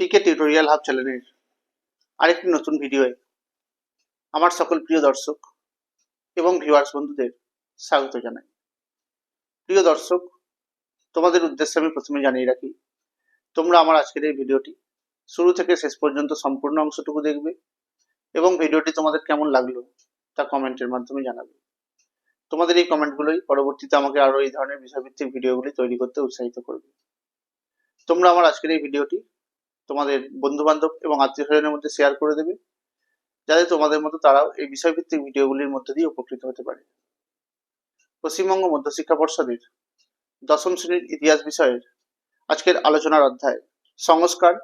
পিকে tutorial hub চ্যানেলের আরেকটি নতুন ভিডিওয়ে আমার সকল প্রিয় দর্শক এবং ভিউয়ার্স বন্ধুদের স্বাগত জানাই। প্রিয় দর্শক, তোমাদের উদ্দেশ্যে আমি প্রথমে জানিয়ে রাখি, তোমরা আমার আজকের এই ভিডিওটি শুরু থেকে শেষ পর্যন্ত সম্পূর্ণ অংশটুকু দেখবে এবং ভিডিওটি তোমাদের কেমন লাগলো তা কমেন্টের মাধ্যমে জানাবে। তোমাদের এই কমেন্টগুলোই পরবর্তীতে আমাকে আরো এই ধরনের বিষয়ভিত্তিক ভিডিওগুলি তৈরি করতে উৎসাহিত করবে। তোমরা আমার আজকের এই ভিডিওটি তোমাদের বন্ধু বান্ধব এবং আত্মীয় স্বজনের মধ্যে শেয়ার করে দেবে, যাতে তোমাদের মতো তারাও এই বিষয়ভিত্তিক ভিডিওগুলির মধ্যে দিয়ে উপকৃত হতে পারে। পশ্চিমবঙ্গ মধ্যশিক্ষা পর্ষদের দশম শ্রেণীর ইতিহাস বিষয়ের আজকের আলোচনার অধ্যায় সংস্কার,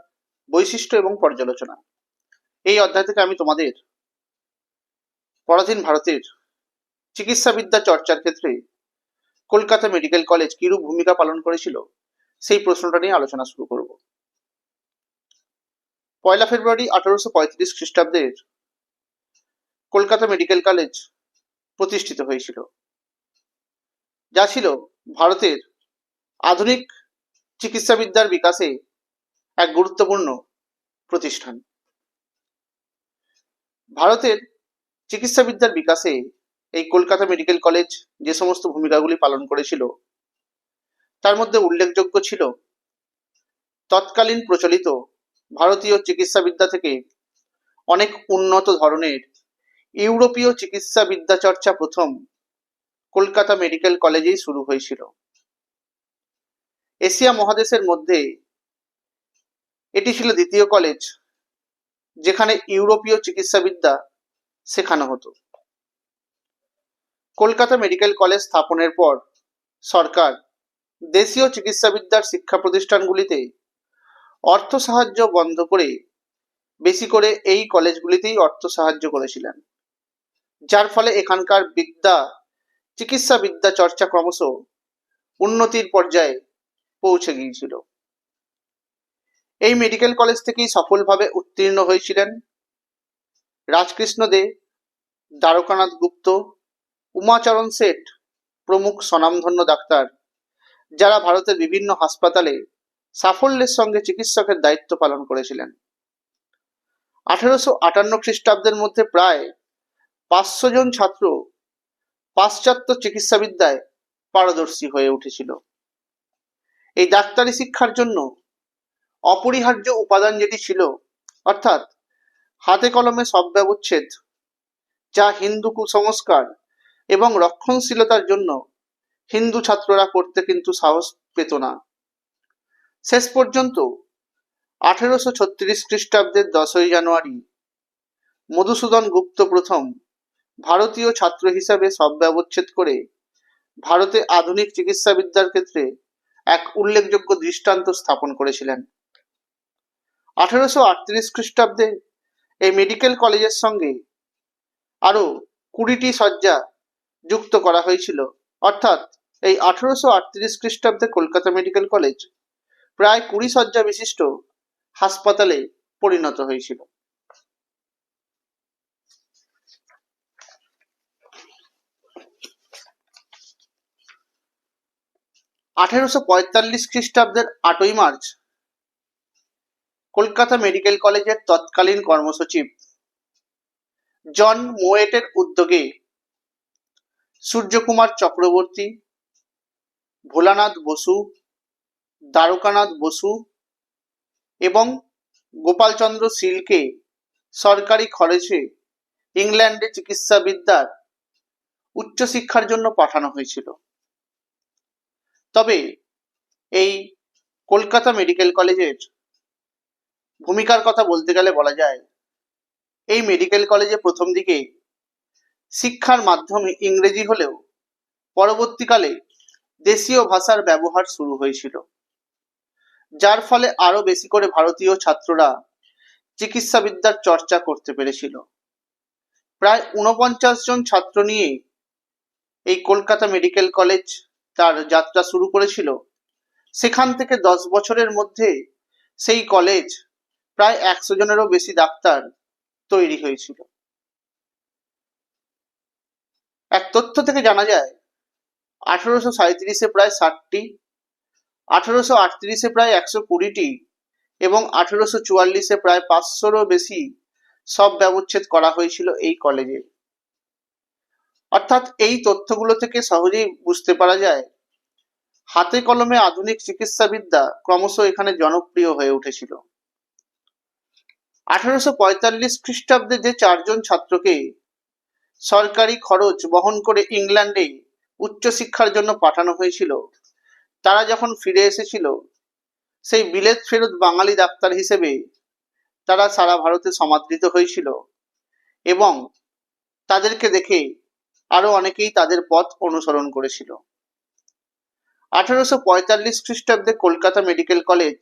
বৈশিষ্ট্য এবং পর্যালোচনা। এই অধ্যায় থেকে আমি তোমাদের পরাধীন ভারতের চিকিৎসাবিদ্যা চর্চার ক্ষেত্রে কলকাতা মেডিকেল কলেজ কিরূপ ভূমিকা পালন করেছিল সেই প্রশ্নটা নিয়ে আলোচনা শুরু করব। 1 ফেব্রুয়ারি 1835 খ্রিস্টাব্দের কলকাতা মেডিকেল কলেজ প্রতিষ্ঠিত হয়েছিল, যা ছিল ভারতের আধুনিক চিকিৎসাবিদ্যার বিকাশে এক গুরুত্বপূর্ণ প্রতিষ্ঠান। ভারতের চিকিৎসাবিদ্যার বিকাশে এই কলকাতা মেডিকেল কলেজ যে সমস্ত ভূমিকাগুলি পালন করেছিল তার মধ্যে উল্লেখযোগ্য ছিল তৎকালীন প্রচলিত ভারতীয় চিকিৎসাবিদ্যা থেকে অনেক উন্নত ধরনের ইউরোপীয় চিকিৎসাবিদ্যা চর্চা প্রথম কলকাতা মেডিকেল কলেজেই শুরু হয়েছিল। এশিয়া মহাদেশের মধ্যে এটি ছিল দ্বিতীয় কলেজ যেখানে ইউরোপীয় চিকিৎসাবিদ্যা শেখানো হতো। কলকাতা মেডিকেল কলেজ স্থাপনের পর সরকার দেশীয় চিকিৎসাবিদ্যার শিক্ষা প্রতিষ্ঠানগুলিতে অর্থ সাহায্য বন্ধ করে বেশি করে এই কলেজগুলিতেই অর্থ সাহায্য করেছিলেন, যার ফলে এখানকার চিকিৎসাবিদ্যা চর্চা ক্রমশ উন্নতির পর্যায়ে পৌঁছে গিয়েছিল। এই মেডিকেল কলেজ থেকেই সফলভাবে উত্তীর্ণ হয়েছিলেন রাজকৃষ্ণ দে, দ্বারকানাথ গুপ্ত, উমাচরণ শেঠ প্রমুখ স্বনামধন্য ডাক্তার, যারা ভারতের বিভিন্ন হাসপাতালে সাফল্যের সঙ্গে চিকিৎসকের দায়িত্ব পালন করেছিলেন। 1858 খ্রিস্টাব্দের মধ্যে প্রায় 500 জন ছাত্র পাশ্চাত্য চিকিৎসাবিদ্যায় পারদর্শী হয়ে উঠেছিল। এই ডাক্তারি শিক্ষার জন্য অপরিহার্য উপাদান যেটি ছিল, অর্থাৎ হাতে কলমে শব ব্যবচ্ছেদ, যা হিন্দু কুসংস্কার এবং রক্ষণশীলতার জন্য হিন্দু ছাত্ররা করতে কিন্তু সাহস পেত না। শেষ পর্যন্ত 1836 খ্রিস্টাব্দের 10ই জানুয়ারি মধুসূদন গুপ্ত প্রথম ভারতীয় ছাত্র হিসাবে শব ব্যবচ্ছেদ করে ভারতে আধুনিক চিকিৎসাবিদ্যার ক্ষেত্রে এক উল্লেখযোগ্য দৃষ্টান্ত স্থাপন করেছিলেন। 1838 খ্রিস্টাব্দে এই মেডিকেল কলেজের সঙ্গে আরো 20টি শয্যা যুক্ত করা হয়েছিল, অর্থাৎ এই 1838 খ্রিস্টাব্দে কলকাতা মেডিকেল কলেজ প্রায় 20 শয্যা বিশিষ্ট হাসপাতালে পরিণত হয়েছিল। 1845 খ্রিস্টাব্দের 8ই মার্চ কলকাতা মেডিকেল কলেজের তৎকালীন কর্মসচিব জন মোয়েটের উদ্যোগে সূর্যকুমার চক্রবর্তী, ভোলানাথ বসু, দ্বারকানাথ বসু এবং গোপালচন্দ্র শীলকে সরকারি খরচে ইংল্যান্ডে চিকিৎসাবিদ্যার উচ্চশিক্ষার জন্য পাঠানো হয়েছিল। তবে এই কলকাতা মেডিকেল কলেজের ভূমিকার কথা বলতে গেলে বলা যায়, এই মেডিকেল কলেজে প্রথম দিকে শিক্ষার মাধ্যমে ইংরেজি হলেও পরবর্তীকালে দেশীয় ভাষার ব্যবহার শুরু হয়েছিল, যার ফলে আরো বেশি করে ভারতীয় ছাত্ররা চিকিৎসাবিদ্যার চর্চা করতে পেরেছিল। প্রায় 49 জন ছাত্র নিয়ে এই কলকাতা মেডিকেল কলেজ তার যাত্রা শুরু করেছিল। সেখান থেকে 10 বছরের মধ্যে সেই কলেজ প্রায় 100 জনেরও বেশি ডাক্তার তৈরি হয়েছিল। এক তথ্য থেকে জানা যায় 1837-এ প্রায় 60টি, 1838-এ প্রায় 120টি এবং 1844-এ প্রায় 500-রও বেশি সব ব্যবচ্ছেদ করা হয়েছিল এই কলেজে। অর্থাৎ এই তথ্যগুলো থেকে সহজেই বুঝতে পারা যায় হাতে কলমে আধুনিক চিকিৎসাবিদ্যা ক্রমশ এখানে জনপ্রিয় হয়ে উঠেছিল। 1845 খ্রিস্টাব্দে যে 4 জন ছাত্রকে সরকারি খরচ বহন করে ইংল্যান্ডে উচ্চশিক্ষার জন্য পাঠানো হয়েছিল, তারা যখন ফিরে এসেছিল, সেই বিলেত ফেরত বাঙালি ডাক্তার হিসেবে তারা সারা ভারতে সমাদৃত হয়েছিল এবং তাদেরকে দেখে আরো অনেকেই তাদের পথ অনুসরণ করেছিল। 1845 খ্রিস্টাব্দে কলকাতা মেডিকেল কলেজ,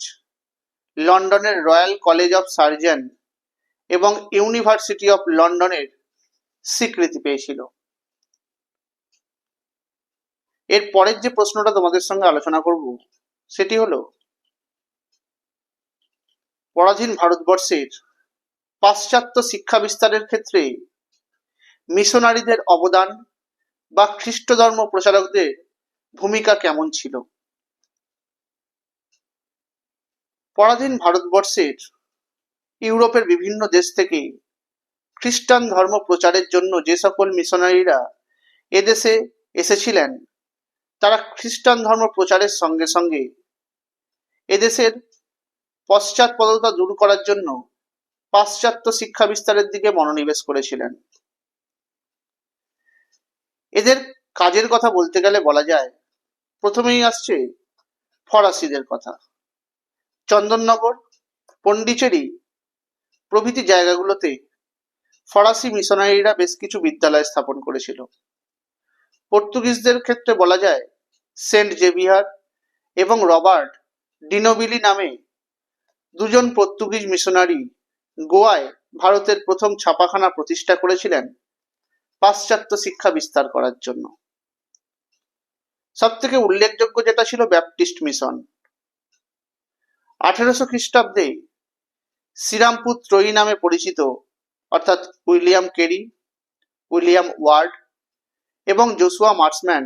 লন্ডনের রয়্যাল কলেজ অফ সার্জন এবং ইউনিভার্সিটি অফ লন্ডনের স্বীকৃতি পেয়েছিল। এর পরের যে প্রশ্নটা তোমাদের সঙ্গে আলোচনা করব সেটি হলো, পরাধীন ভারতবর্ষের পাশ্চাত্য শিক্ষা বিস্তারের ক্ষেত্রে মিশনারিদের অবদান বা খ্রিস্ট ধর্ম প্রচারকদের ভূমিকা কেমন ছিল? পরাধীন ভারতবর্ষের ইউরোপের বিভিন্ন দেশ থেকে খ্রিস্টান ধর্ম প্রচারের জন্য যে সকল মিশনারিরা এদেশে এসেছিলেন, তারা খ্রিস্টান ধর্ম প্রচারের সঙ্গে সঙ্গে এদেশের পশ্চাৎপদতা দূর করার জন্য পাশ্চাত্য শিক্ষা বিস্তারের দিকে মনোনিবেশ করেছিলেন। এদের কাজের কথা বলতে গেলে বলা যায়, প্রথমেই আসছে ফরাসিদের কথা। চন্দননগর, পন্ডিচেরি প্রভৃতি জায়গাগুলোতে ফরাসি মিশনারিরা বেশ কিছু বিদ্যালয় স্থাপন করেছিল। পর্তুগিজদের ক্ষেত্রে বলা যায়, সেন্ট জেভিয়ার এবং রবার্ট ডিনোবিলি নামে দুজন পর্তুগিজ মিশনারি গোয়ায় ভারতের প্রথম ছাপাখানা প্রতিষ্ঠা করেছিলেন পাশ্চাত্য শিক্ষা বিস্তার করার জন্য। সব থেকে উল্লেখযোগ্য যেটা ছিল ব্যাপটিস্ট মিশন। 1800 খ্রিস্টাব্দে শ্রীরামপুর ত্রয়ী নামে পরিচিত, অর্থাৎ উইলিয়াম কেরি, উইলিয়াম ওয়ার্ড এবং জোশুয়া মার্সম্যান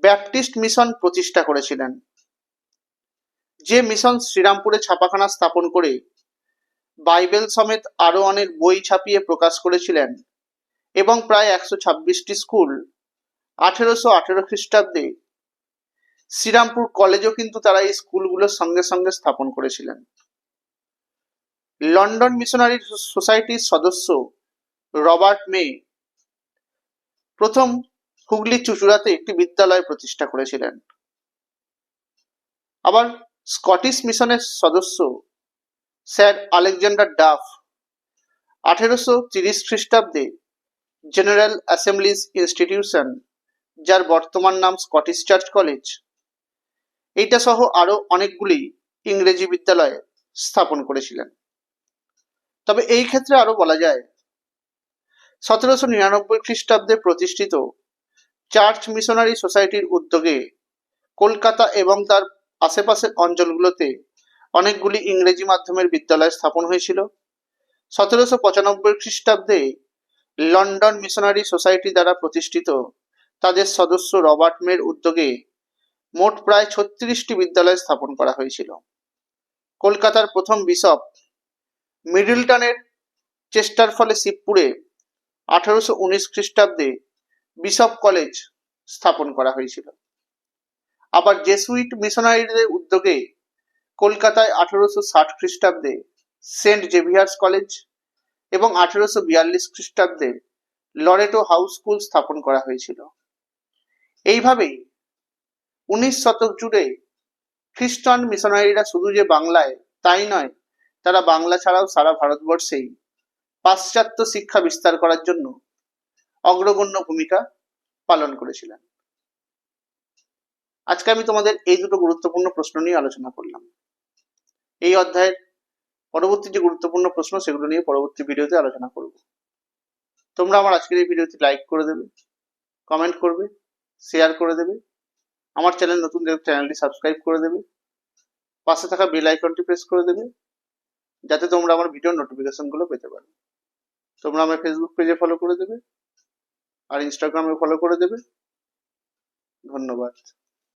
ব্যাপটিস্ট মিশন প্রতিষ্ঠা করেছিলেন। যে মিশন শ্রীরামপুরে ছাপাখানা স্থাপন করে বাইবেল সমেত আরো অনেক বই ছাপিয়ে প্রকাশ করেছিলেন এবং প্রায় 126টি স্কুল 1818 খ্রিস্টাব্দে শ্রীরামপুর কলেজও কিন্তু তারা এই স্কুলগুলোর সঙ্গে সঙ্গে স্থাপন করেছিলেন। লন্ডন মিশনারি সোসাইটির সদস্য রবার্ট মে প্রথম হুগলি চুঁচুড়াতে একটি বিদ্যালয় প্রতিষ্ঠা করেছিলেন। আবার স্কটিশ মিশনের সদস্য স্যার আলেকজান্ডার ডাফ 1830 খ্রিস্টাব্দে জেনারেল অ্যাসেম্বলিজ ইনস্টিটিউশন, যার বর্তমান নাম স্কটিশ চার্চ কলেজ, এইটা সহ আরো অনেকগুলি ইংরেজি বিদ্যালয় স্থাপন করেছিলেন। তবে এই ক্ষেত্রে আরো বলা যায়, 1799 খ্রিস্টাব্দে প্রতিষ্ঠিত চার্চ মিশনারি সোসাইটির উদ্যোগে কলকাতা এবং তার আশেপাশের অঞ্চলগুলোতে অনেকগুলি ইংরেজি মাধ্যমের বিদ্যালয় স্থাপন হয়েছিল। 1795 খ্রিস্টাব্দে লন্ডন মিশনারি সোসাইটি দ্বারা প্রতিষ্ঠিত তাদের সদস্য রবার্ট মের উদ্যোগে মোট প্রায় 36টি বিদ্যালয় স্থাপন করা হয়েছিল। কলকাতার প্রথম বিশপ মিডলটনের চেষ্টার ফলে শিবপুরে 1819 খ্রিস্টাব্দে বিশপ কলেজ স্থাপন করা হয়েছিল। আবার জেসুইট মিশনারিদের উদ্যোগে কলকাতায় 1860 খ্রিস্টাব্দে সেন্ট জেভিয়ার্স কলেজ এবং 1842 খ্রিস্টাব্দে লরেটো হাউস স্কুল স্থাপন করা হয়েছিল। এইভাবেই 19 শতক জুড়ে খ্রিস্টান মিশনারিরা শুধু যে বাংলায় তাই নয়, তারা বাংলা ছাড়াও সারা ভারতবর্ষেই পাশ্চাত্য শিক্ষা বিস্তার করার জন্য অগ্রগণ্য ভূমিকা পালন করেছিলেন। আজকে আমি তোমাদের এই দুটো গুরুত্বপূর্ণ প্রশ্ন নিয়ে আলোচনা করলাম। এই অধ্যায়ের পরবর্তী যে গুরুত্বপূর্ণ প্রশ্ন সেগুলো নিয়ে পরবর্তী ভিডিওতে আলোচনা করব। তোমরা আমার আজকের এই ভিডিওতে লাইক করে দেবে, কমেন্ট করবে, শেয়ার করে দেবে, আমার চ্যানেল নতুন চ্যানেলটি সাবস্ক্রাইব করে দেবে, পাশে থাকা বেল আইকনটি প্রেস করে দেবে, যাতে তোমরা আমার ভিডিওর নোটিফিকেশনগুলো পেতে পারো। তোমরা আমার ফেসবুক পেজে ফলো করে দেবে আর ইনস্টাগ্রামে ফলো করে দেবে। ধন্যবাদ।